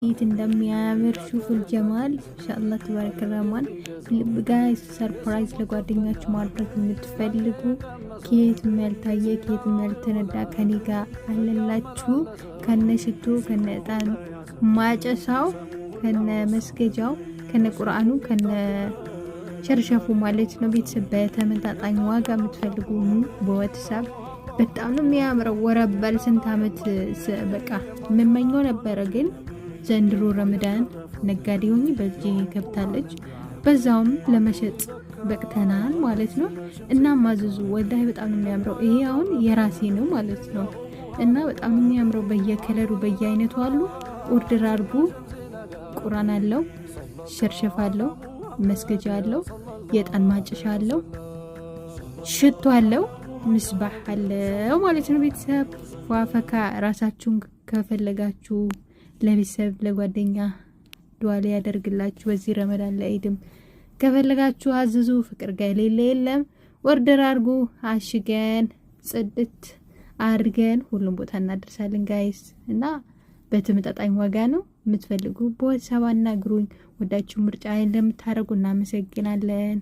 እንዴት እንደሚያምር ሹፉል ጀማል ኢንሻአላህ ተባረከ ረህማን። ጋይስ ሰርፕራይዝ ለጓደኛችሁ ማድረግ የምትፈልጉ ከየትም ያልታየ ከየትም ያልተነዳ ከኔ ጋር አለላችሁ። ከነ ሽቶ ከነ እጣን ማጨሳው ከነ መስገጃው ከነ ቁርአኑ ከነ ሸርሸፉ ማለት ነው። ቤተሰብ በተመጣጣኝ ዋጋ የምትፈልጉ በዋትስአፕ በጣም ነው የሚያምረው። ወረበል ስንት አመት በቃ መመኘው ነበረ ግን ዘንድሮ ረመዳን ነጋዴ ሆኜ በዚህ ከብታለች በዛውም ለመሸጥ በቅተናል ማለት ነው። እና ማዘዙ ወላሂ በጣም ነው የሚያምረው። ይሄ አሁን የራሴ ነው ማለት ነው። እና በጣም የሚያምረው በየከለሩ በየአይነቱ አሉ። ኦርደር አድርጉ። ቁርአን አለው፣ ሸርሸፍ አለው፣ መስገጃ አለው፣ የጣን ማጨሻ አለው፣ ሽቶ አለው፣ ምስባህ አለው ማለት ነው። ቤተሰብ ዋፈካ ራሳችሁን ከፈለጋችሁ ለቤተሰብ ለጓደኛ ዱዓ ያደርግላችሁ በዚህ ረመዳን ለኢድም ከፈለጋችሁ አዝዙ። ፍቅር ጋር የለም ኦርደር አድርጉ። አሽገን ጽድት አድርገን ሁሉም ቦታ እናደርሳለን ጋይስ። እና በተመጣጣኝ ዋጋ ነው። የምትፈልጉ በWhatsApp አናግሩኝ። ወዳችሁ ምርጫ እንደምታረጉ እናመሰግናለን።